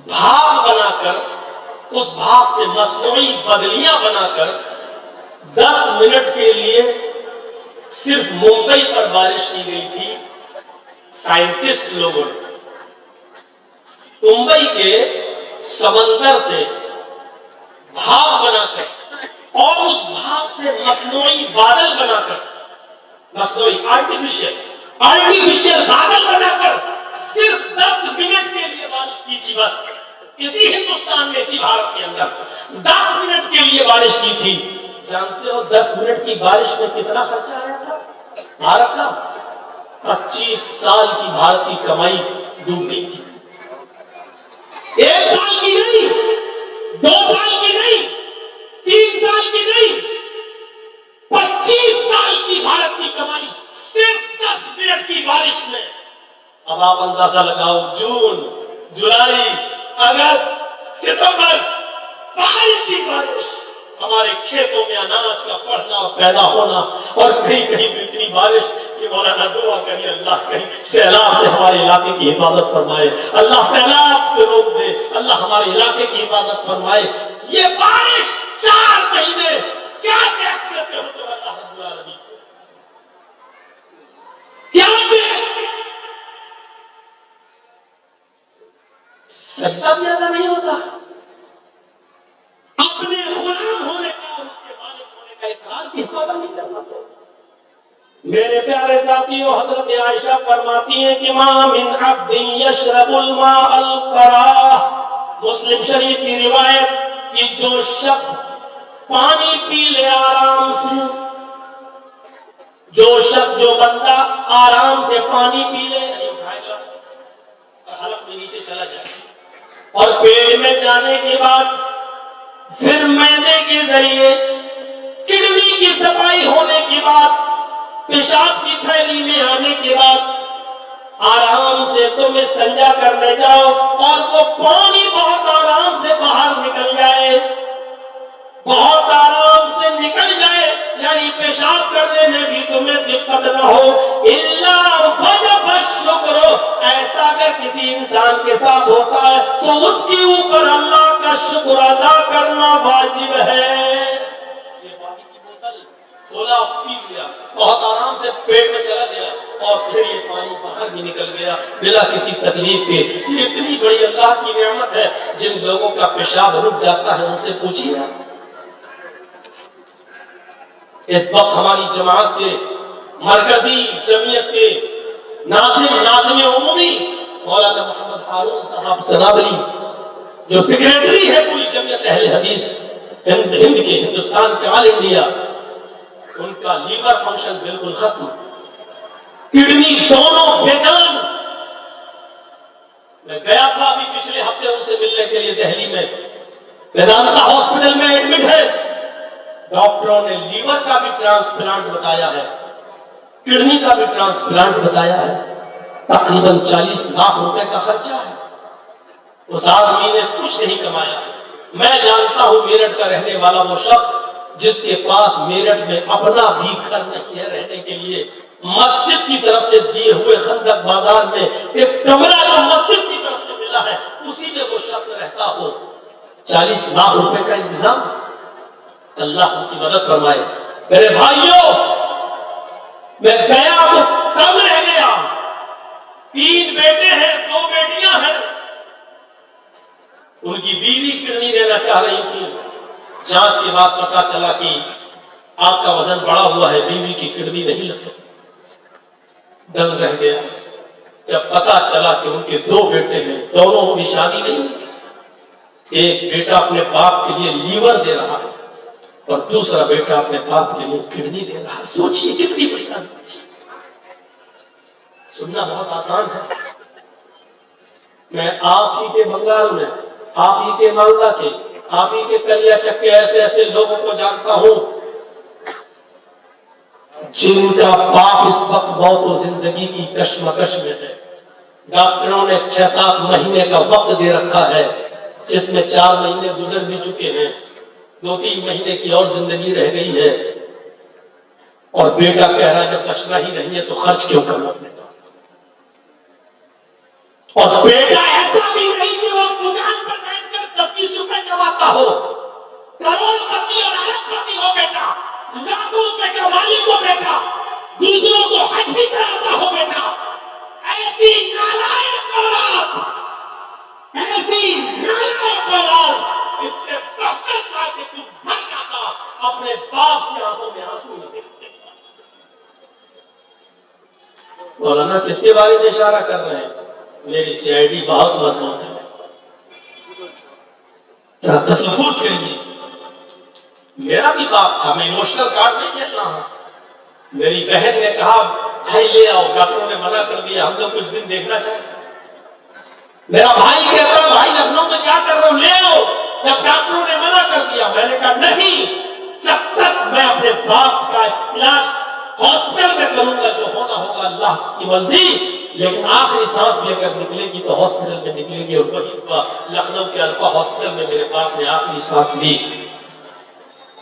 بھاپ بنا کر اس بھاپ سے مصنوعی بدلیاں بنا کر 10 منٹ کے لیے صرف ممبئی پر بارش کی گئی تھی. سائنٹسٹ لوگوں نے ممبئی کے سمندر سے بھاپ بنا کر اور اس بھاپ سے مصنوعی بادل بنا کر, مصنوعی آرٹیفیشل بادل بنا کر صرف 10 منٹ کے لیے بارش کی تھی. بس اسی ہندوستان میں, اسی بھارت کے اندر 10 منٹ کے لیے بارش کی تھی. جانتے ہو 10 منٹ کی بارش میں کتنا خرچہ آیا تھا بھارت کا؟ 25 سال کی بھارت کی کمائی ڈوب گئی تھی. 1 سال کی نہیں, 2 سال کی نہیں, 3 سال کی نہیں, 25 سال کی بھارت کی کمائی صرف 10 منٹ کی بارش میں. اب آپ اندازہ لگاؤ, جون, جولائی, اگست, ستمبر, بارش ہی بارش. ہمارے کھیتوں میں اناج کا پڑھنا اور پیدا ہونا, اور کہیں کہیں تو اتنی بارش کہ مولانا دعا کریے اللہ کہیں سیلاب سے ہمارے علاقے کی حفاظت فرمائے, اللہ سیلاب سے روک دے, اللہ ہمارے علاقے کی حفاظت فرمائے. یہ بارش 4 مہینے کیا کیفیت ہو تو اللہ رب العالمین کیا سجدہ بھی ادا نہیں ہوتا. اپنے غلام ہونے کا اور اس کے مالک ہونے کا اقرار بھی ہم ادا نہیں کر پاتے. میرے پیارے ساتھیوں, حضرت عائشہ فرماتی ہیں کہ ما من عبد یشرب الماء القراہ, مسلم شریف کی روایت, کہ جو شخص پانی پی لے آرام سے, جو بندہ آرام سے پانی پی لے, یعنی اٹھائے گا اور حلق میں نیچے چلا جائے, اور پیٹ میں جانے کے بعد پھر معدے کے ذریعے کڈنی کی صفائی ہونے کے بعد پیشاب کی تھیلی میں آنے کے بعد آرام سے تم استنجا کرنے جاؤ اور وہ پانی بہت آرام سے باہر نکل جائے, بہت آرام سے نکل جائے, یعنی پیشاب کرنے میں بھی تمہیں دقت نہ ہو. الا وجب الشکر, ایسا اگر کسی انسان کے ساتھ ہوتا ہے تو اس کے اوپر اللہ کا شکر ادا کرنا واجب ہے. یہ پانی کی بوتل کھولا, پی لیا, بہت آرام سے پیٹ میں چلا گیا, اور پھر یہ پانی باہر بھی نکل گیا بلا کسی تکلیف کے. یہ اتنی بڑی اللہ کی نعمت ہے. جن لوگوں کا پیشاب رک جاتا ہے ان سے پوچھیے. اس وقت ہماری جماعت کے مرکزی جمعیت کے ناظم عمومی مولانا محمد ہارون صاحب سنابلی, جو سیکریٹری ہے پوری جمعیت اہل حدیث ہند کے, ہندوستان کے, آل انڈیا, ان کا لیور فنکشن بالکل ختم, کڈنی دونوں بیجان. میں گیا تھا ابھی پچھلے ہفتے ان سے ملنے کے لیے دہلی میں, ویدانتا ہاسپٹل میں ایڈمٹ ہے. ڈاکٹروں نے لیور کا بھی ٹرانسپلانٹ بتایا ہے, کڈنی کا بھی ٹرانسپلانٹ بتایا ہے. تقریباً 40 لاکھ روپے کا خرچہ ہے. اس آدمی نے کچھ نہیں کمایا. میں جانتا ہوں میرٹھ کا رہنے والا وہ شخص جس کے پاس میرٹھ میں اپنا بھی گھر نہیں ہے رہنے کے لیے, مسجد کی طرف سے دیے ہوئے خندق بازار میں ایک کمرہ جو مسجد کی طرف سے ملا ہے اسی میں وہ شخص رہتا ہو. 40 لاکھ روپے کا انتظام, اللہ ان کی مدد فرمائے. میرے بھائیوں, میں گیا تو تنگ رہ گیا. 3 بیٹے ہیں, 2 بیٹیاں ہیں. ان کی بیوی کڈنی دینا چاہ رہی تھی. جانچ کے بعد پتا چلا کہ آپ کا وزن بڑا ہوا ہے, بیوی کی کڈنی نہیں لگ سکتی. دنگ رہ گیا جب پتا چلا کہ ان کے 2 بیٹے ہیں, دونوں کی شادی نہیں ہوئی. ایک بیٹا اپنے باپ کے لیے لیور دے رہا ہے اور دوسرا بیٹا اپنے باپ کے لیے کڈنی دے رہا ہے. سوچیے کتنی بڑی بات. سننا بہت آسان ہے. میں آپ ہی کے بنگال میں, آپ ہی کے مالدہ کے, آپ ہی کے کلیا چک کے ایسے لوگوں کو جانتا ہوں جن کا باپ اس وقت موت و زندگی کی کشمکش میں ہے. ڈاکٹروں نے 6-7 مہینے کا وقت دے رکھا ہے, جس میں 4 مہینے گزر بھی چکے ہیں, 2-3 مہینے کی اور زندگی رہ گئی ہے. اور بیٹا کہہ رہا جب بچنا ہی نہیں ہے تو خرچ کیوں کرنا اپنے پاس. اور بیٹا ایسا بھی نہیں کہ وہ دکان کسی نانا اولاد اس سے بہتر تھا کہ تم مر جاتا، اپنے باپ کی آنکھوں میں آنسو نہ دیکھتے۔ مولانا کس کے بارے میں اشارہ کر رہے ہیں؟ میری سی آئی ڈی بہت مضبوط ہے، تصور کریے میرا بھی باپ تھا، میں ایموشنل کارڈ نہیں کہتا ہوں۔ میری بہن نے کہا بھائی لے آؤ، ڈاکٹروں نے منع کر دیا، ہم لوگ کچھ دن دیکھنا چاہتے۔ میرا بھائی کہتا بھائی لکھنؤ میں کیا کر رہے ہو، لے آؤ، جب ڈاکٹروں نے منع کر دیا میں نے کہا نہیں، جب تک میں اپنے باپ کا علاج ہاسپٹل میں کروں گا، جو ہونا ہوگا اللہ کی مرضی، لیکن آخری سانس بھی اگر نکلے گی تو ہاسپٹل میں نکلے گی۔ اور وہی ہوا، لکھنؤ کے الفا ہاسپٹل میں میرے باپ نے آخری سانس لی۔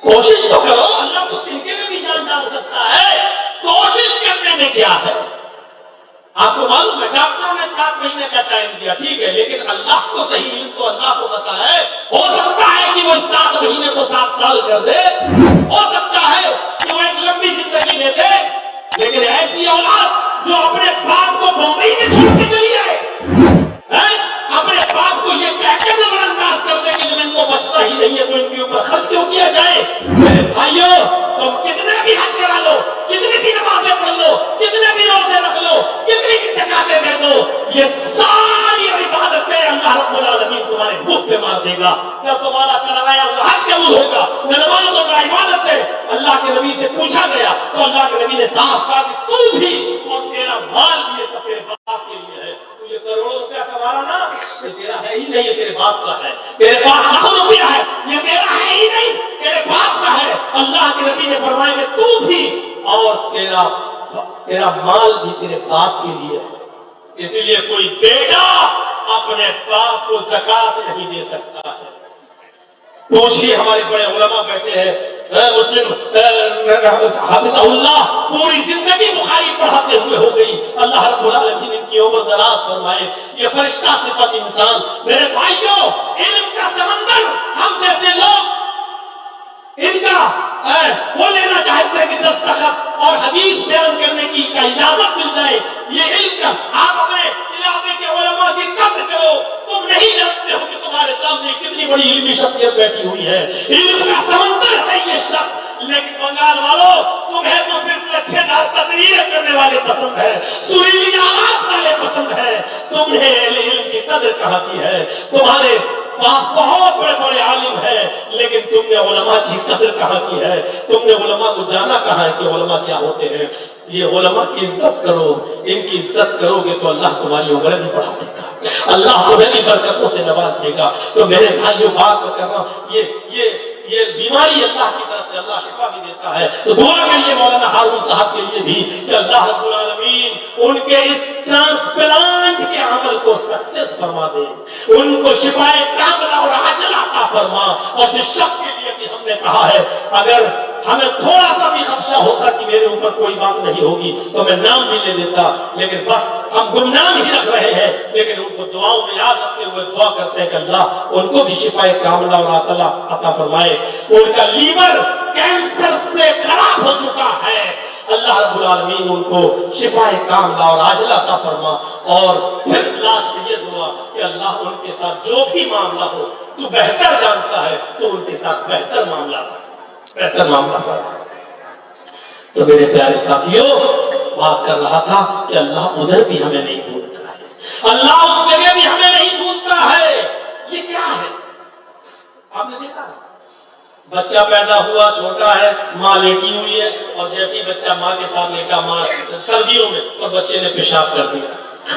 کوشش تو کرو، اللہ تو تنکے میں بھی جان ڈال سکتا ہے، کوشش کرنے میں کیا ہے؟ آپ کو معلوم ہے ڈاکٹروں نے 7 مہینے کا ٹائم دیا، ٹھیک ہے، لیکن اللہ کو صحیح علم تو اللہ کو پتا ہے، ہو سکتا ہے کہ وہ 7 مہینے کو 7 سال کر دے، ہو سکتا ہے کہ وہ ایک لمبی زندگی دے دے، لیکن ایسی اولاد جو اپنے باپ کو بمبئی میں چھوڑ کے چلی جائے، اپنے باپ کو یہ کہہ کے نظر انداز کر دے کہ جب ان کو بچتا ہی نہیں ہے تو ان کے اوپر خرچ کیوں کیا جائے؟ میرے بھائیوں، تم کتنے بھی حج کرا لو، کتنی بھی نمازیں پڑھ لو، کتنے بھی روزے رکھ لو، کتنی بھی زکاتیں دے دو، یہ ساری عبادتیں اللہ رب العالمین تمہارے منہ پہ مار دے گا۔ نہ تمہارا کروایا ہوا حج قبول ہوگا، نہ نماز اور نہ عبادت ہے۔ اللہ کے نبی سے پوچھا گیا تو اللہ کے نبی نے صاف کہا کہ تو بھی اور تیرا مال بھی یہ سب تیرے باپ کے لیے ہے۔ تجھے کروڑوں روپیہ کما رہا نا، یہ تیرا ہے ہی نہیں، یہ تیرے باپ کا ہے۔ تیرے پاس لاکھوں روپیہ ہے، یہ تیرا ہے ہی نہیں، تیرے باپ کا ہے۔ اللہ کے نبی نے فرمایا کہ تو بھی اور تیرا مال بھی تیرے باپ کے لیے ہے۔ اسی لیے کوئی بیٹا اپنے باپ کو زکات نہیں دے سکتا ہے۔ پوچھئے ہمارے بڑے علماء بیٹھے ہیں، مسلم حافظ اللہ پوری زندگی بخاری پڑھاتے ہوئے ہو گئی، اللہ رب العالمین ان کی عمر دراز فرمائے۔ یہ فرشتہ صفت انسان، میرے بھائیوں، علم کا سمندر ہم جیسے لوگ ان کا وہ لینا چاہتے ہیں کہ دستخط اور حدیث بیان کرنے کی اجازت مل جائے۔ یہ علم کا آپ اپنے علاقے کے علماء کی قدر کرو، تم نہیں جانتے ہو کہ تمہارے سامنے کتنی بڑی علمی شخصیت بیٹھی ہوئی ہے، علم کا سمندر ہے یہ شخص۔ لیکن بنگال والوں، تمہیں تو صرف لچھے دار تقریریں کرنے والے پسند ہیں، سریلی آواز والے پسند ہیں، تم نے علم کی قدر کہاں کی ہے؟ تمہارے پاس بہت بڑے بڑے عالم ہیں، لیکن تم نے علماء کی قدر کہاں کی ہے؟ تم نے علماء کو جانا کہاں ہے کہ علماء کیا ہوتے ہیں؟ یہ علماء کی عزت کرو، ان کی عزت کرو گے تو اللہ تمہاری عمر بھی بڑھا دے گا، اللہ تمہیں بھی برکتوں سے نواز دے گا۔ تو میرے بھائیوں، بات میں کر رہا ہوں، یہ بیماری اللہ کی طرف سے اللہ شفا بھی دیتا ہے، تو دعا کریے مولانا ہارون صاحب کے لیے بھی کہ اللہ رب العالمین ان کے اس ٹرانسپلانٹ کے عمل کو سکسیس فرما دے، ان کو شفائے کاملہ اور عاجلہ عطا فرما۔ اور جس شخص کے لیے بھی ہم نے کہا ہے اگر ہمیں تھوڑا سا بھی خدشہ ہوتا کہ میرے اوپر کوئی بات نہیں ہوگی تو میں نام بھی لے دیتا، لیکن بس ہم گمنام ہی رکھ رہے ہیں، لیکن ان کو دعاؤں میں یاد رکھتے ہوئے دعا کرتے ہیں کہ اللہ ان کو بھی شفائے کاملہ اور عطا فرمائے۔ ان کا لیور کینسر سے خراب ہو چکا ہے، اللہ رب العالمین ان کو شفائے کاملہ اور عاجلہ عطا فرما۔ اور پھر لاسٹ میں یہ دعا کہ اللہ ان کے ساتھ جو بھی معاملہ ہو تو بہتر جانتا ہے، تو ان کے ساتھ بہتر معاملہ فرما۔ تو میرے پیارے ساتھیوں، بات کر رہا تھا کہ اللہ ادھر بھی ہمیں نہیں بھولتا ہے، اللہ اس جگہ بھی ہمیں نہیں بھولتا ہے۔ یہ کیا ہے؟ آپ نے دیکھا بچہ پیدا ہوا، چھوٹا ہے، ماں لیٹی ہوئی ہے، اور جیسے ہی بچہ ماں کے ساتھ لیٹا، ماں سردیوں میں، اور بچے نے پیشاب کر دیا۔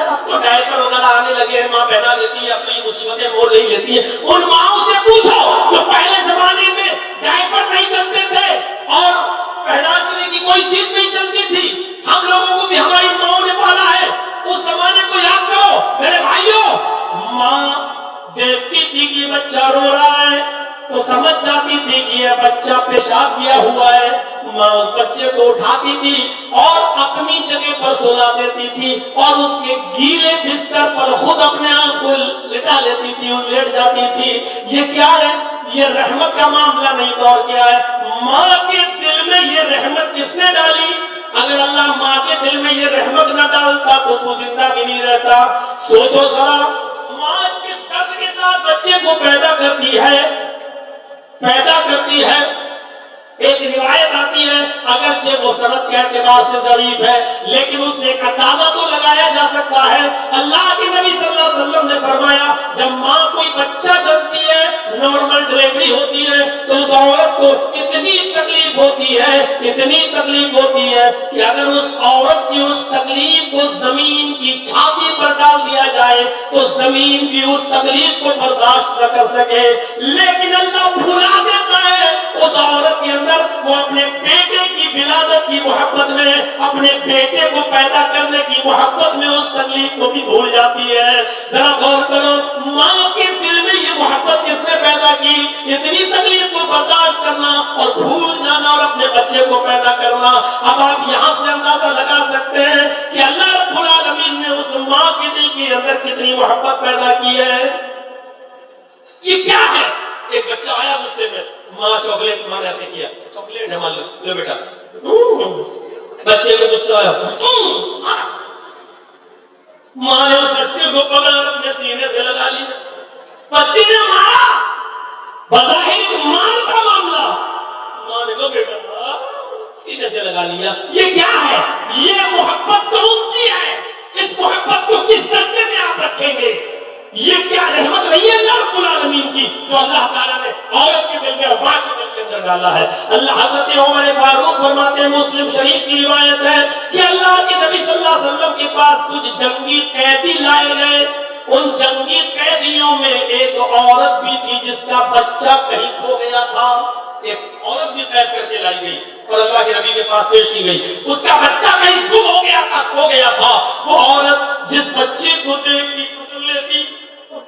اب تو ڈائپر وغیرہ آنے لگے ہیں، ماں پہنا دیتی ہے، اب تو یہ مصیبتیں مول نہیں لیتی ہیں۔ ان ماؤں سے پوچھو جو پہلے زمانے میں ڈائپر نہیں چلتے تھے اور پہنانے کی کوئی چیز نہیں چلتی تھی، ہم لوگوں کو بھی ہماری ماؤں نے پالا ہے، اس زمانے کو یاد کرو۔ میرے بھائیوں، ماں دیکھتی تھی کہ بچہ رو رہا ہے تو سمجھ جاتی تھی کہ یہ بچہ پیشاب کیا ہوا ہے، ماں اس بچے کو اٹھاتی تھی اور اپنی جگہ پر سلا دیتی تھی، اور اس کے گیلے بستر پر خود اپنے آپ کو لٹا لیتی تھی اور لیٹ جاتی تھی۔ یہ کیا ہے؟ یہ رحمت کا معاملہ نہیں تو اور کیا ہے؟ ماں کے دل میں یہ رحمت کس نے ڈالی؟ اگر اللہ ماں کے دل میں یہ رحمت نہ ڈالتا تو تو زندہ بھی نہیں رہتا۔ سوچو ذرا، ماں کس درد کے ساتھ کو پیدا کرتی ہے ایک روایت آتی ہے، اگرچہ وہ سند کے اعتبار سے ضعیف ہے، لیکن اس سے ایک اندازہ تو لگایا جا سکتا ہے۔ اللہ کے نبی صلی اللہ علیہ وسلم نے فرمایا جب ماں کوئی بچہ جنتی ہے، نارمل ڈلیوری ہوتی ہے، تو اس عورت کو اتنی تکلیف ہوتی ہے کہ اگر اس عورت کی اس تکلیف کو زمین کی چھاتی پر ڈال دیا جائے تو زمین بھی اس تکلیف کو برداشت نہ کر سکے، لیکن اللہ بھلا دیتا ہے اس عورت کے اندر وہ اپنے بیٹے کی ولادت کی محبت میں، اپنے بیٹے کو پیدا کرنے کی محبت میں اس تکلیف کو بھی بھول جاتی ہے۔ ذرا غور کرو، ماں کے دل میں یہ محبت کس نے پیدا کی؟ اتنی تکلیف کو برداشت کرنا اور بھول جانا اور اپنے بچے کو پیدا کرنا۔ اب آپ یہاں سے اندازہ لگا سکتے ہیں کہ اللہ رب العالمین نے اس ماں کے دل کے اندر کتنی محبت پیدا کی ہے۔ یہ کیا ہے؟ ایک بچہ آیا غصے میں، ماں چاکلیٹ، ماں نے ایسے کیا، چاکلیٹ ہے، مان لو بیٹا، بچے کو غصہ آیا، ماں نے اس بچے کو پکڑا اپنے سینے سے لگا لیا، بچے نے مارا، بظاہر مار کا معاملہ، ماں نے کہا بیٹا سینے سے لگا لیا۔ یہ کیا ہے؟ یہ محبت کون سی ہے؟ اس محبت کو کس درجے میں آپ رکھیں گے؟ یہ کیا رحمت نہیں ہے اللہ رب العالمین کی جو اللہ تعالیٰ نے عورت کے دل میں اور ماں کے دل کے اندر ڈالا ہے۔ اللہ حضرت عمر فاروق فرماتے ہیں، مسلم شریف کی روایت ہے کہ اللہ کے نبی صلی اللہ علیہ وسلم کے پاس کچھ جنگی قیدی لائے گئے، ان جنگی قیدیوں میں ایک عورت بھی تھی جس کا بچہ کہیں کھو گیا تھا۔ ایک عورت بھی قید کر کے لائی گئی اور اللہ کے نبی کے پاس پیش کی گئی، اس کا بچہ کہیں گم ہو گیا تھا، کھو گیا تھا۔ وہ عورت جس بچے کو دیکھتی پکڑ لیتی،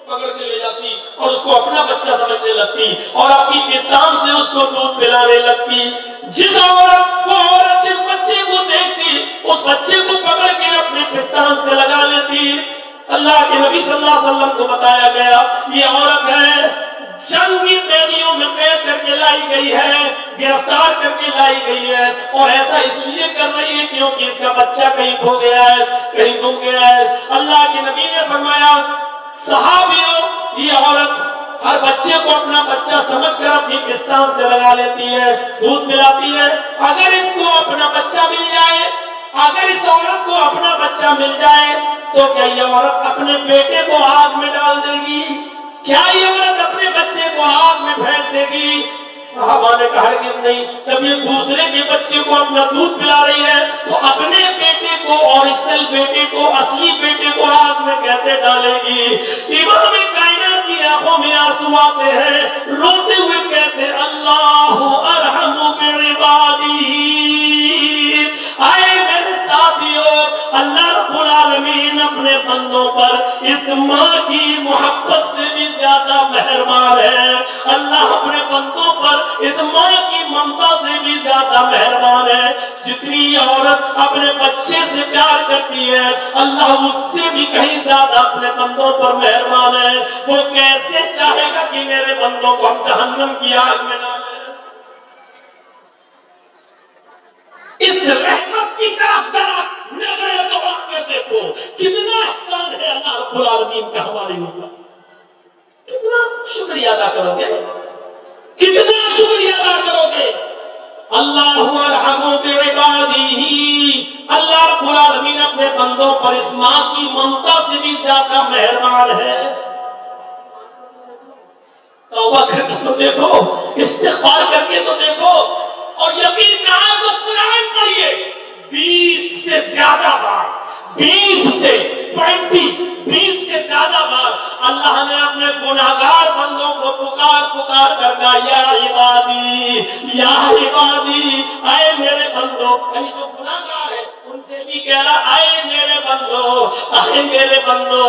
پکڑ کے لے جاتی اور اس کو اپنا بچہ سمجھنے لگتی اور اپنی پستان سے اس کو دودھ پلانے لگتی۔ وہ عورت جس بچے کو دیکھتی اس بچے کو پکڑ کے اپنے پستان سے لگا لیتی۔ اللہ کے نبی صلی اللہ علیہ وسلم کو بتایا گیا یہ عورت ہے، جنگی قیدیوں میں قید کر کے لائی گئی ہے، گرفتار کر کے لائی گئی ہے، اور ایسا اس لیے کر رہی ہے کیونکہ اس کا بچہ کہیں کھو گیا ہے، کہیں گم گیا ہے۔ اللہ کے نبی نے فرمایا صحابیوں، یہ عورت ہر بچے کو اپنا بچہ سمجھ کر اپنی پستان سے لگا لیتی ہے، دودھ پلاتی ہے۔ اگر اس کو اپنا بچہ مل جائے، اگر اس عورت کو اپنا بچہ مل جائے تو کیا یہ عورت اپنے بیٹے کو آگ میں ڈال دے گی؟ کیا یہ عورت اپنے بچے کو آگ میں پھینک دے گی؟ صحابہ نے کہا ہرگز نہیں۔ جب یہ دوسرے کے بچے کو اپنا دودھ پلا رہی ہے تو اپنے بیٹے کو، اوریجنل بیٹے کو، اصلی بیٹے کو آگ میں کیسے ڈالے گی؟ امام کائنات کی آنکھوں میں آنسو آتے ہیں، روتے ہوئے کہتے ہیں اللہ ارحم بعبادی۔ آئے میرے ساتھیوں، اللہ رب العالمین اپنے بندوں پر اس ماں کی محبت سے بھی زیادہ مہربان ہے۔ اللہ اپنے بندوں پر اس ماں کی ممتا سے بھی زیادہ مہربان ہے۔ جتنی عورت اپنے بچے سے پیار کرتی ہے اللہ اس سے بھی کہیں زیادہ اپنے بندوں پر مہربان ہے۔ وہ کیسے چاہے گا کہ میرے بندوں کو ہم جہنم کی آگ میں ڈالیں؟ اس رحمت کی طرف ذرا نظر دوڑا کر دیکھو، کتنا احسان ہے اللہ رب العالمین کا ہمارے اوپر۔ کتنا شکریہ ادا کرو گے، کتنا شکریہ ادا کرو گے۔ اللہ ارحم بعبادہ، اللہ رب العالمین اپنے بندوں پر اس ماں کی ممتا سے بھی زیادہ مہربان ہے۔ توبہ کر کے تو دیکھو، استغفار کر کے تو دیکھو، اور یقین نہ آئے تو قرآن پڑھیے 20 سے زیادہ بار، 20 سے زیادہ بار اللہ نے اپنے گناہگار بندوں کو پکار کر کہا یا عبادی، یا عبادی، اے میرے بندو۔ یعنی جو گناہگار ہے ان سے بھی کہہ رہا اے میرے بندو، اے میرے بندو۔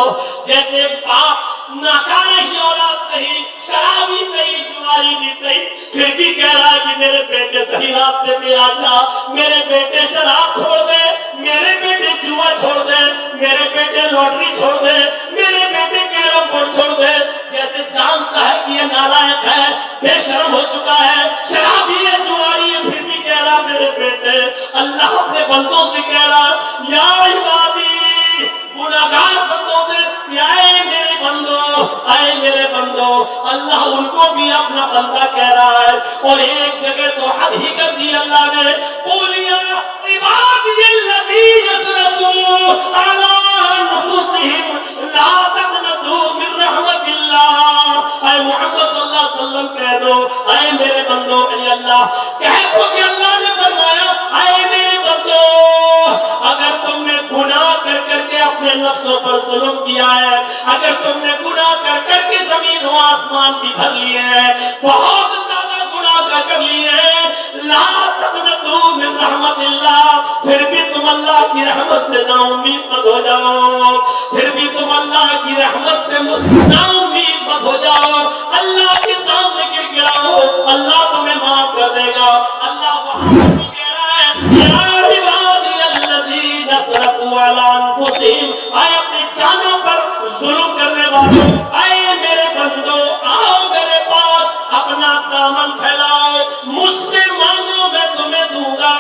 جیسے باپ ناکارہ ہی اولاد صحیح، شرابی صحیح، جواری بھی صحیح، پھر بھی کہہ رہا ہے کہ میرے بیٹے صحیح راستے پہ آ جا، میرے بیٹے شراب چھوڑ دے، میرے بیٹے جوا چھوڑ دے، میرے بیٹے لوٹری چھوڑ دے، میرے بیٹے کیرم بورڈ چھوڑ دے۔ جیسے جانتا ہے کہ یہ نالائق ہے، بے شرم ہو چکا ہے، شرابی ہے، جواری ہے، پھر بھی کہہ رہا میرے بیٹے۔ اللہ اپنے بندوں سے کہہ رہا یا عبادی، گناہگار بندوں سے اے میرے بندو، اے میرے بندو، بندو, اللہ ان کو بھی اپنا بندہ کہہ رہا ہے. اور ایک جگہ تو حد ہی کر دی اللہ نے, قُلْ يَا عِبَادِيَ الَّذِينَ اسْرَفُوا عَلَىٰ أَنفُسِهِمْ لَا تَقْنَطُوا مِن رَحْمَتِ اللَّهِ. اے محمد صلی اللہ علیہ وسلم کہہ دو, اے میرے بندو, یعنی اللہ کہہ دو کہ اللہ نے فرمایا اے میرے بندو, اگر تم نے گناہ کر کر کے اپنے نفسوں پر ظلم کیا ہے, اگر تم نے گناہ کر کر کے زمین و آسمان بھی بھر لیے ہیں, بہت زیادہ گناہ کر لیے ہیں, لا تقنطوا من رحمت اللہ, پھر بھی تم اللہ کی رحمت سے نا امید مت ہو جاؤ, پھر بھی تم اللہ کی رحمت سے نا امید مت ہو جاؤ. اللہ کے سامنے گر گراؤ, اللہ تمہیں معاف کر دے گا. اللہ وہاں پر بھی کہہ رہا ہے یا عبادی الذین اسرفوا علی انفسہم, اے اپنی جانوں پر ظلم کرنے والوں, اے میرے بندو آؤ میرے پاس, اپنا دامن پھیلاؤ, مجھ سے مانگو میں تمہیں دوں گا.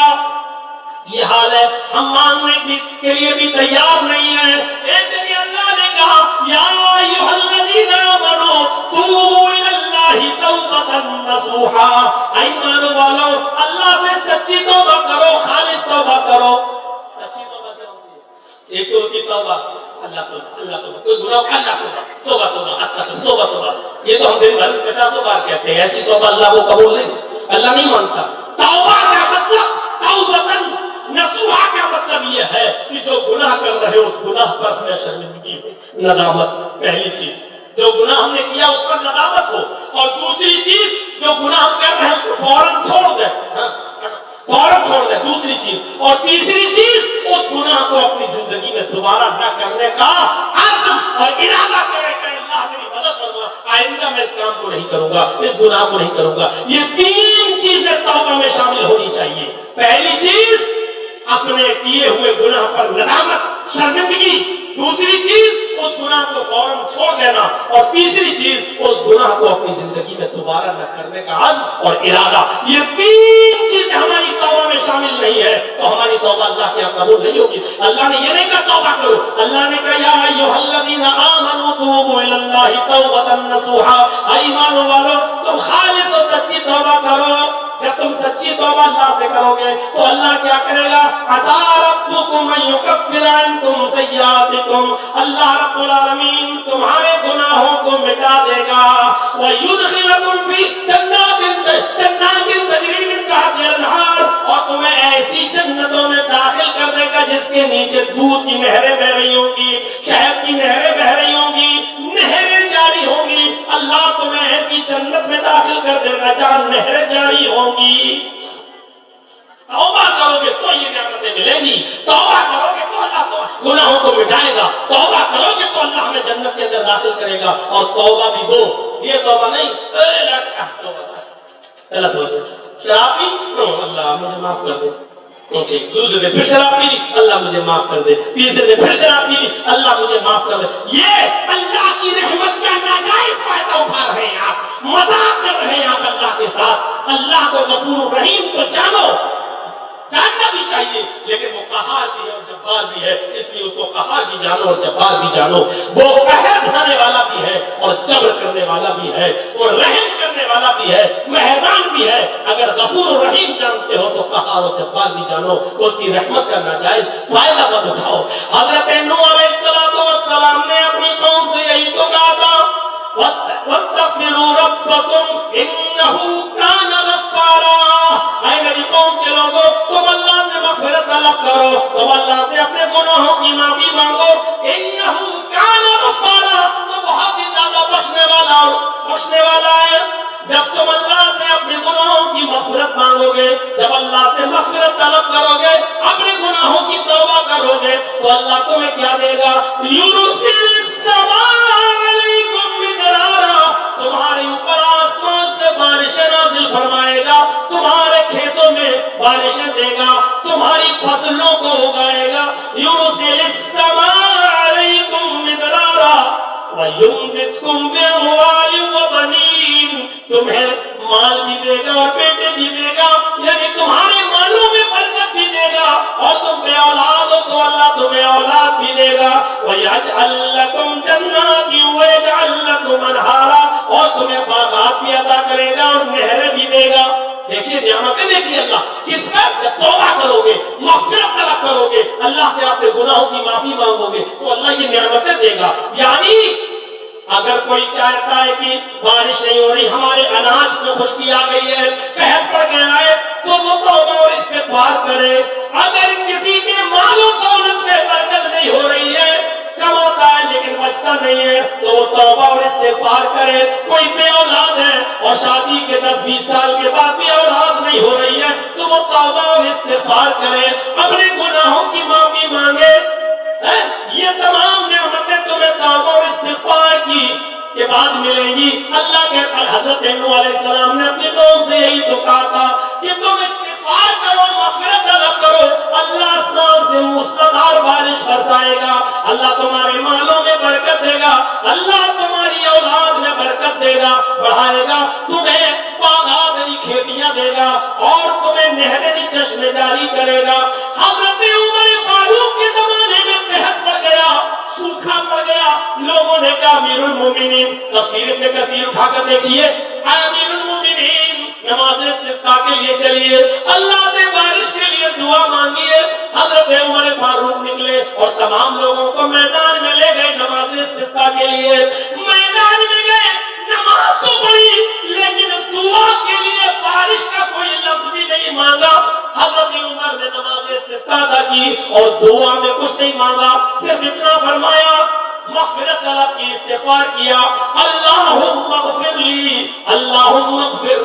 یہ حال ہے, ہم مانگنے کے لیے بھی تیار نہیں ہیں. ایک دن اللہ نے کہا یا ایھا الذین آمنوا توبوا الی اللہ توبۃ نصوحا, ایمان والو اللہ سے سچی توبہ کرو, خالص توبہ کرو. سچی توبہ کیا ہوتی ہے؟ ایک تو ہوتی توبہ اللہ توبہ, اللہ توبہ, کوئی گناہ اللہ توبہ, توبہ توبہ استغفر توبہ توبہ, یہ تو ہم دن بھر 50 بار کہتے ہیں. ایسی توبہ اللہ کو قبول نہیں, اللہ نہیں مانتا. توبہ کا مطلب توبۃ نصوحا کا مطلب یہ ہے کہ جو گناہ کر رہے اس گناہ پر ہمیں شرمندگی ہو, ندامت. پہلی چیز جو گناہ ہم نے کیا اس پر ندامت ہو, اور دوسری چیز جو گناہ ہم کر رہے ہیں اس کو فوراً چھوڑ دیں, فوراً چھوڑ دیں, دوسری چیز. اور تیسری چیز اس گناہ کو اپنی زندگی میں دوبارہ نہ کرنے کا عزم اور ارادہ کرے کہ اللہ میری مدد فرما, آئندہ میں اس کام کو نہیں کروں گا, اس گناہ کو نہیں کروں گا. یہ تین چیزیں توبہ میں شامل ہونی چاہیے. پہلی چیز اپنے کیے ہوئے گناہ پر ندامت, شرمندگی. دوسری چیز اس گناہ کو فوراً چھوڑ دینا, اور تیسری چیز اس گناہ کو اپنی زندگی میں دوبارہ نہ کرنے کا عزم اور ارادہ. یہ تین چیزیں ہماری توبہ میں شامل نہیں ہے تو ہماری توبہ اللہ کے یہاں قبول نہیں ہوگی. اللہ نے یہ نہیں کہا توبہ کرو, اللہ نے کہا یا ایھا الذین آمنوا توبوا الی اللہ توبۃ نصوحا, ایمان والو تم خالص و سچی توبہ کرو. جب تم سچی توبہ اللہ سے کرو گے تو اللہ کیا کرے گا, عسیٰ ربکم ان یکفر عنکم سیئاتکم, اللہ رب العالمین تمہارے گناہوں کو مٹا دے گا. وَيُدْخِلَكُمْ فِي جَنَّاتٍ تَجْرِی مِن تَحْتِہَا الْأَنْہَارُ, اور تمہیں ایسی جنتوں میں داخل کر دے گا جس کے نیچے دودھ کی نہریں بہ رہی ہوں گی, شہد کی نہریں بہ رہی ہوں گی, نہریں جاری ہوں گی. اللہ تمہیں ایسی جنت میں داخل کر دے گا جہاں نہریں جاری ہوں گی. توبہ کرو گے تو یہ نعمتیں ملیں گی, توبہ کرو گے تو اللہ تو گناہوں کو مٹائے گا, توبہ کرو گے تو اللہ ہمیں جنت کے اندر داخل کرے گا. اور توبہ بھی وہ, یہ توبہ نہیں غلط ہو جائے, شراب پی, اللہ مجھے معاف کر دے, ٹھیک, دوسرے دن پھر شراب پی لی, اللہ مجھے معاف کر دے, تیسرے دن پھر شراب پی لی, اللہ مجھے معاف کر دے. یہ اللہ کی رحمت کا ناجائز فائدہ اٹھا رہے ہیں آپ, مذاق کر رہے ہیں آپ اللہ کے ساتھ. اللہ کو غفور الرحیم تو جانو, جاننا بھی چاہیے, لیکن وہ قہار بھی ہے اور جبار بھی ہے, اس لیے اس کو قہار بھی جانو اور جبار بھی جانو. وہ قہر ڈھانے والا بھی ہے اور جبر کرنے والا بھی ہے, اور رحم کرنے والا بھی ہے, مہربان بھی ہے. اگر غفور الرحیم جانتے ہو تو قہار اور جبار بھی جانو, اس کی رحمت کا ناجائز فائدہ مت اٹھاؤ. حضرت نوح علیہ السلام نے اپنی قوم سے یہی تو کہا تھا, وَاسْتَغْفِرُوا رَبَّكُمْ إِنَّهُ كَانَ غَفَّارًا, اے میری قوم کے لوگوں تم اللہ سے مغفرت طلب کرو, تم اللہ سے اپنے گناہوں کی معافی مانگو. إِنَّهُ كَانَ غَفَّارًا, وہ بہت ہی زیادہ بخشنے والا ہے. جب تم اللہ سے اپنے گناہوں کی مغفرت مانگو گے, جب اللہ سے مغفرت طلب کرو گے, اپنے گناہوں کی توبہ کرو گے, تو اللہ تمہیں کیا دے گا, يُرْسِلِ السَّمَاءَ عَلَيْكُمْ مِدْرَارًا, تمہارے اوپر آسمان سے بارشیں نازل فرمائے گا, تمہارے کھیتوں میں بارشیں دے گا, تمہاری فصلوں کو اگائے گا. يُرْسِلِ السَّمَاءَ عَلَيْكُمْ مِدْرَارًا وَيُمْدِدْكُمْ بِأَمْوَالٍ وَبَنِينَ, تمہیں مال بھی دے گا اور بیٹے بھی دے گا, یعنی تمہارے مالوں میں برکت بھی دے گا, اور تم بے اولاد ہو تو اللہ تمہیں اولاد بھی دے گا. وَيَجْعَلْ لَكُمْ جَنَّاتٍ وَيَجْعَلْ لَكُمْ أَنْهَارًا, تمہیں باغات بھی عطا کرے گا اور نہریں بھی دے گا. دیکھیے نعمتیں دیکھیے اللہ کس پر, جب توبہ کرو گے, مغفرت طلب کرو گے, اللہ سے اپنے گناہوں کی معافی مانگو گے تو اللہ یہ نعمتیں دے گا. یعنی اگر کوئی چاہتا ہے کہ بارش نہیں ہو رہی, ہمارے اناج میں خشکی آ گئی ہے, قحط پڑ گیا ہے, تو وہ توبہ اور استغفار کرے. اگر کسی کے مال و دولت میں برکت نہیں ہو رہی ہے, کماتا ہے لیکن بچتا نہیں ہے, تو وہ توبہ اور استغفار کرے. کوئی بے اولاد ہے اور شادی کے 10-20 سال کے بعد بھی اولاد نہیں ہو رہی ہے, تو وہ توبہ اور استغفار کرے, اپنے گناہوں کی معافی مانگے. یہ تمام نعمتیں تمہیں توبہ اور استغفار کی کے بعد ملیں گی. اللہ کے حضرت نوح علیہ السلام نے اپنی قوم سے یہی تو کہا تھا کہ تم استغفار کرو, مغفرت طلب کرو, اللہ آسمان سے موسلادھار بارش برسائے گا, اللہ تمہارے مالوں میں برکت دے گا, اللہ تمہاری اولاد میں برکت دے گا, بڑھائے گا, تمہیں باغات یعنی کھیتیاں دے گا, اور تمہیں نہریں یعنی چشمے جاری کرے گا. حضرت عمر فاروق کے زمانے میں قحط پڑ گیا, سوکھا پڑ گیا. لوگوں نے کہا امیر المومنین, تفسیر ابن کثیر اٹھا کر دیکھیے, امیر المومنین نماز استسقاء کے لیے چلیے, اللہ سے بارش کے لیے دعا مانگیے. حضرت عمر فاروق نکلے اور تمام لوگوں کو میدان میں لے گئے نماز استسقاء کے لیے. میدان میں گئے, نماز تو پڑھی لیکن دعا کے لیے بارش کا کوئی لفظ بھی نہیں مانگا. حضرت عمر نے نماز استسقاء ادا کی اور دعا میں کچھ نہیں مانگا, صرف اتنا فرمایا, مغفرت طلب کی, استغفار کیا, اللہم اغفر لی, اللہم اغفر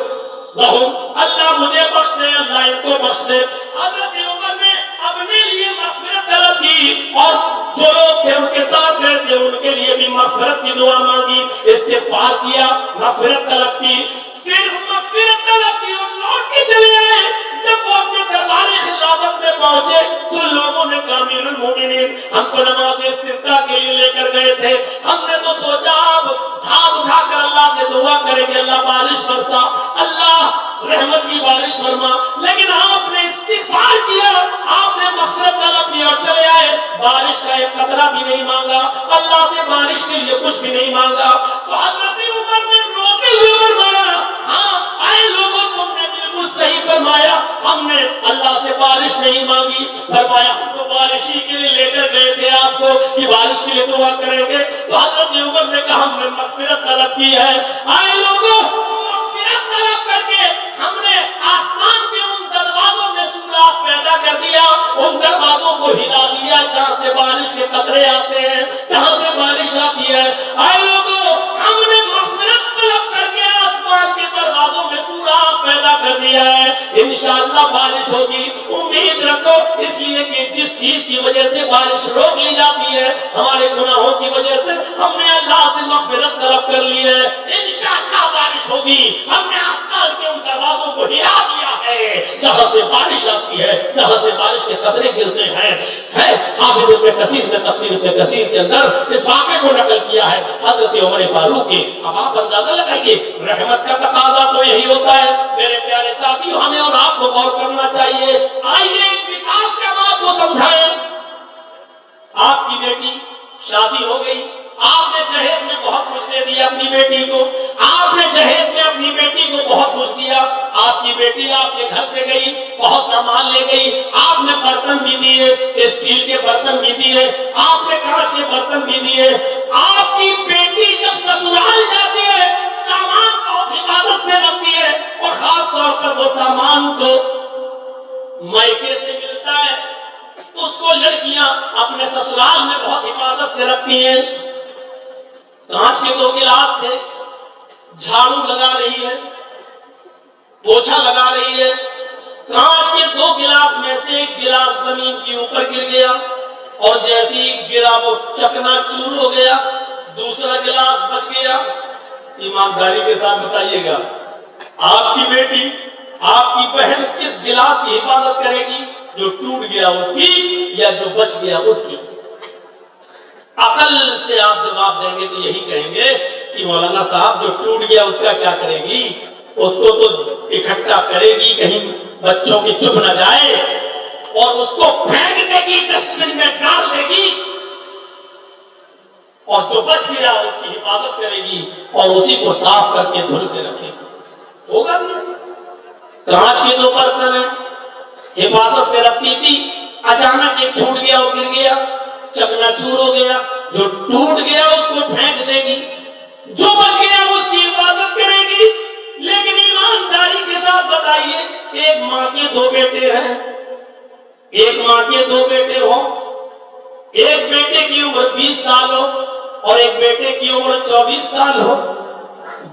لہم, اللہ مجھے بخش دے, اللہ ان کو بخش دے. حضرت عمر نے اپنے لیے مغفرت طلب کی اور جو لوگ تھے ان کے ساتھ گئے تھے ان کے لیے بھی مغفرت کی دعا مانگی, استغفار کیا, مغفرت طلب کی. صرف مغفرت طلب کی اور لوٹ کے چلے آئے. جب وہ اپنے دربار خلافت میں پہنچے تو لوگوں نے کہا امیر المومنین, ہم تو نماز استسقاء کے لیے لے کر گئے تھے, ہم نے تو سوچا آپ ہاتھ اٹھا کر اللہ سے دعا کریں گے, اللہ بارش برسا, اللہ رحمت کی بارش فرما, لیکن آپ نے استغفار کیا, آپ نے مغفرت طلب کی اور چلے آئے, بارش کا ایک قطرہ بھی نہیں مانگا, اللہ سے بارش کے لیے کچھ بھی نہیں مانگا. تو حضرت عمر نے روتے ہوئے فرمایا, ہاں اے لوگوں تم نے بالکل صحیح فرمایا, ہم نے اللہ سے بارش نہیں مانگی. فرمایا ہم تو بارش ہی کے لیے لے کر گئے تھے آپ کو کہ بارش کے لیے دعا کریں گے. تو حضرت عمر نے کہا ہم نے مغفرت طلب کی ہے. اے لوگوں مغفرت طلب کر کے ہم نے آسمان کے ان دروازوں میں سوراخ پیدا کر دیا, ان دروازوں کو ہلا دیا جہاں سے بارش کے قطرے آتے ہیں, جہاں سے بارش آتی ہے. اے لوگوں ہم نے مغفرت طلب کر کے آسمان کے دروازوں میں سوراخ پیدا کر دیا ہے, انشاءاللہ بارش ہوگی, امید رکھو. اس لیے کہ جس چیز کی وجہ سے بارش روک لی جاتی ہے, ہمارے گناہوں کی وجہ سے, ہم نے اللہ سے مغفرت طلب کر لی ہے, انشاءاللہ بارش ہوگی. ہم نے آسمان کے ان دروازوں کو ہلا دیا ہے جہاں سے بارش آتی ہے, جہاں سے بارش کے قطرے گرتے ہیں. حافظ ابن کثیر نے تفسیر ابن کثیر کے اندر اس واقعے کو نقل کیا ہے حضرت عمر فاروق کے. اب آپ اندازہ لگائیے, رحمت کا تقاضا تو یہی ہوتا ہے میرے پیارے ساتھیوں, ہمیں اور آپ کو غور کرنا چاہیے. آئیے ایک مثال سے ہم آپ کو سمجھائیں. آپ کی بیٹی شادی ہو گئی, آپ نے جہیز میں بہت کچھ دے دیا اپنی بیٹی کو, آپ نے جہیز میں اپنی بیٹی کو بہت کچھ دیا. آپ کی بیٹی آپ کے گھر سے گئی, بہت سامان لے گئی, آپ نے برتن بھی دیے, اسٹیل کے برتن بھی دیے, آپ نے کانچ کے برتن بھی دیے. آپ کی بیٹی جب سسرال جاتی ہے سامان بہت حفاظت سے رکھتی ہے, اور خاص طور پر وہ سامان جو مائکے سے ملتا ہے اس کو لڑکیاں اپنے سسرال میں بہت حفاظت سے رکھتی ہیں. کانچ کے 2 گلاس تھے, جھاڑو لگا رہی ہے, پوچھا لگا رہی ہے, کانچ کے 2 گلاس میں سے ایک گلاس زمین کے اوپر گر گیا, اور جیسے ہی گرا وہ چکنا چور ہو گیا, دوسرا گلاس بچ گیا. ایمانداری کے ساتھ بتائیے گا, آپ کی بیٹی, آپ کی بہن کس گلاس کی حفاظت کرے گی, جو ٹوٹ گیا اس کی یا جو بچ گیا اس کی؟ عقل سے آپ جواب دیں گے تو یہی کہیں گے کہ مولانا صاحب جو ٹوٹ گیا اس کا کیا کرے گی, اس کو تو اکٹھا کرے گی, کہیں بچوں کی چپ نہ جائے, اور اس کو پھینک دے گی, ڈسٹ بن میں ڈال دے گی, اور جو بچ گیا اس کی حفاظت کرے گی. اور اسی کو صاف کر کے دھل کے رکھے گا. ہوگا بھی ایسا. کانچ کے 2 برتن ہیں, حفاظت سے رکھتی تھی, اچانک ایک چھوٹ گیا, وہ گر گیا, چکنا چور ہو گیا. جو ٹوٹ گیا اس کو پھینک دے گی, جو بچ گیا اس کی حفاظت کرے گی. لیکن ایمانداری کے ساتھ بتائیے, ایک ماں کے 2 بیٹے ہیں, ایک ماں کے 2 بیٹے ہو, ایک بیٹے کی عمر 20 سال ہو اور ایک بیٹے کی عمر 24 سال ہو.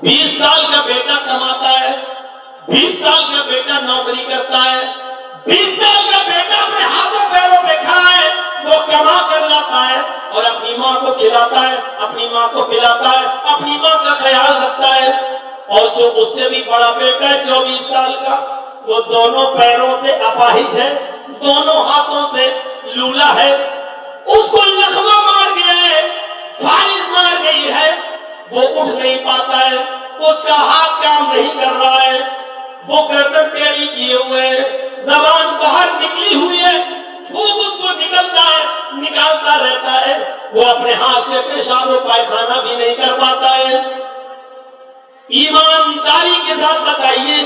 20 سال کا بیٹا کماتا ہے, 20 سال کا بیٹا نوکری کرتا ہے, 20 سال کا بیٹا اپنے ہاتھوں پیروں پہ کھڑا ہے, وہ کما کر لاتا ہے اور اپنی ماں کو کھلاتا ہے, اپنی ماں کو پلاتا ہے, اپنی ماں کا خیال رکھتا ہے. اور جو اس سے بھی بڑا بیٹا ہے 24 سال کا, وہ دونوں پیروں سے اپاہج ہے, دونوں ہاتھوں سے لولا ہے, اس کو لقمہ مار گیا ہے, فارغ مار گئی ہے, وہ اٹھ نہیں پاتا ہے, اس کا ہاتھ کام نہیں کر رہا ہے, وہ گردن ٹیڑھی کیے ہوئے ہے, زبان باہر نکلی ہوئی ہے, پھوک اس کو نکلتا ہے, نکالتا رہتا ہے, وہ اپنے ہاتھ سے پیشاب و پائخانہ بھی نہیں کر پاتا ہے. ایمانداری کے ساتھ بتائیے,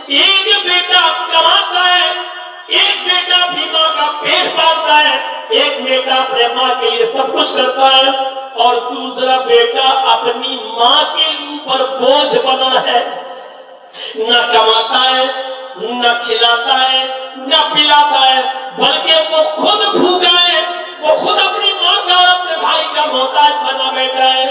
ایک بیٹا کماتا ہے, ایک بیٹا اپنی ماں کا پیٹ پالتا ہے, ایک بیٹا اپنے ماں کے لیے سب کچھ کرتا ہے, اور دوسرا بیٹا اپنی ماں کے اوپر بوجھ بنا ہے, نہ کماتا ہے, نہ کھلاتا ہے, نہ پلاتا ہے, بلکہ وہ خود بھوکا ہے, وہ خود اپنی ماں کا اور اپنے بھائی کا محتاج بنا بیٹھا ہے.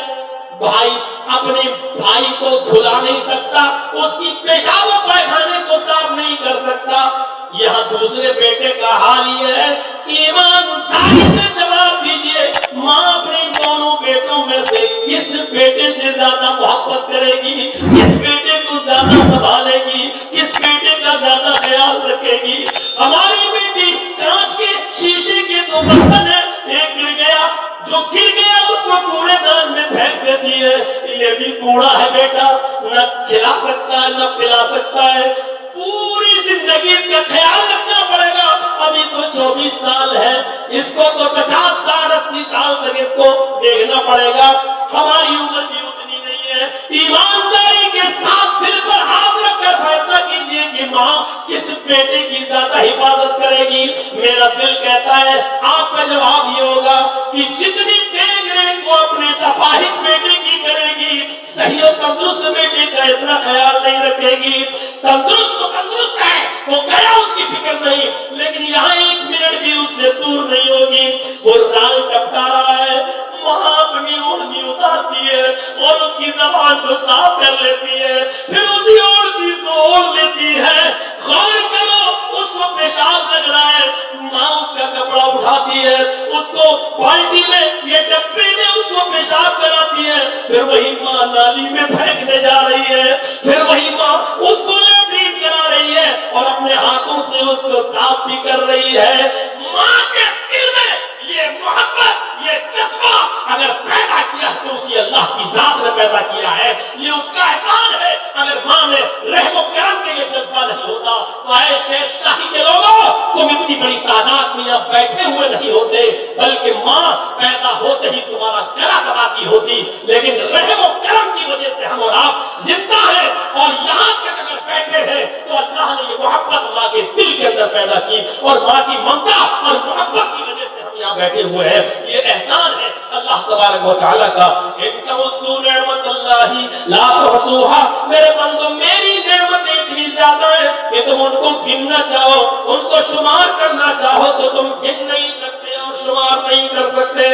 بھائی اپنے بھائی کو دھلا نہیں سکتا, اس کی پیشاب و پائخانے کو صاف نہیں کر سکتا. یہاں دوسرے بیٹے کا حال یہ ہے. ایمانداری سے جواب دیجئے, ماں اپنے دونوں بیٹوں میں سے کس بیٹے سے زیادہ محبت کرے گی, کس بیٹے کو زیادہ سنبھالے گی, کس بیٹے کا زیادہ خیال رکھے گی؟ ہماری بیٹی کانچ کے شیشے کے 2 برتن ہیں, ایک گر گیا, جو گر گیا اس کو کوڑے دان میں پھینک دیتی ہے. یہ بھی کوڑا ہے بیٹا, نہ کھلا سکتا ہے, نہ پلا سکتا ہے, پوری زندگی کا خیال رکھنا پڑے گا. ابھی تو 24 سال ہے, اس کو تو 50 سال 80 سال تک اس کو دیکھنا پڑے گا. ہماری عمر بھی اتنی نہیں ہے. ایمانداری کے ساتھ دل پر ہاتھ رکھ کر فیصلہ کیجئے کہ ماں کس بیٹے کی زیادہ حفاظت کرے گی. میرا دل کہتا ہے آپ کا جواب یہ ہوگا کہ جتنی دیکھ ریکھ وہ اپنے اپاہج بیٹے کی کرے گی, صحیح اور تندرست بیٹے کا اتنا خیال نہیں رکھے گی. تندرست تو تندرست ہے, وہ گیا اس کی فکر نہیں, لیکن یہاں 1 منٹ بھی اس سے دور نہیں ہوگی. وہ رال ٹپکا رہا ہے, وہاں اپنی اوڑھنی اتارتی ہے اور اس کی زبان کو صاف کر لیتی ہے, پھر اسی اوڑھنی کو اوڑھ لیتی ہے. غور کرو, اس کو پیشاب لگ رہا ہے, ماں اس کا کپڑا اٹھاتی ہے, اس کو بالٹی میں یہ ڈبے میں اس کو پیشاب کراتی ہے, پھر وہی ماں نالی میں پھینکنے جا رہی ہے, پھر وہی ماں اس کو لیٹرین کرا رہی ہے اور اپنے ہاتھوں سے اس کو صاف بھی کر رہی ہے. ماں کے دل میں یہ محبت, یہ جذبہ اگر پیدا کیا تو اسی اللہ کی ذات نے پیدا کیا ہے, یہ اس کا احسان ہے. اگر ماں میں رحم و کرم کے یہ جذبہ نہیں ہوتا تو اے شیر شاہی کے لوگوں, تم اتنی بڑی تعداد میں یہاں بیٹھے ہوئے نہیں ہوتے, بلکہ ماں پیدا ہوتے ہی تمہارا گلا دباتی ہوتی. لیکن رحم و کرم کی وجہ سے ہم اور آپ زندہ ہیں, اور یہاں تک اگر بیٹھے ہیں تو اللہ نے یہ محبت ماں کے دل کے اندر پیدا کی, اور ماں کی ممتا اور محبت کی وجہ سے ہم یہاں بیٹھے ہوئے ہیں. یہ احسان ہے اللہ تبارک و تعالیٰ کا. ان تعدوا نعمت اللہ لا تحصوها, میرے بندو میری نعمتیں اتنی زیادہ ہیں کہ تم ان کو گننا چاہو, ان کو شمار کرنا چاہو تو تم گن نہیں سکتے اور شمار نہیں کر سکتے.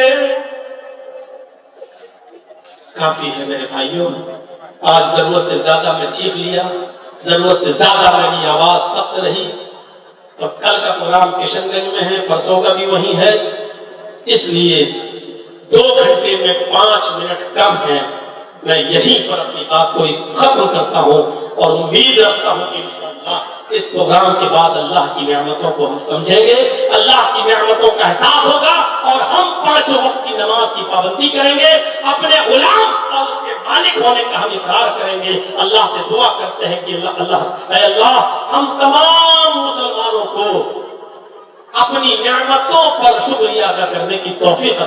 کافی ہے میرے بھائیوں, آج ضرورت سے زیادہ میں چیخ لیا, ضرورت سے زیادہ میری آواز سخت رہی. اور کل کا پروگرام کشن گنج میں ہے, پرسوں کا بھی وہی ہے, اس لیے 2 گھنٹے میں 5 منٹ کم ہے. میں یہیں پر اپنی بات کو ختم کرتا ہوں اور امید رکھتا ہوں کہ انشاءاللہ اس پروگرام کے بعد اللہ کی نعمتوں کو ہم سمجھیں گے, اللہ کی نعمتوں کا احساس ہوگا, اور ہم 5 وقت کی نماز کی پابندی کریں گے, اپنے غلام اور اس کے مالک ہونے کا ہم اقرار کریں گے. اللہ سے دعا کرتے ہیں کہ اے اللہ ہم تمام مسلمانوں کو اپنی نعمتوں پر شکریہ ادا کرنے کی توفیق عطا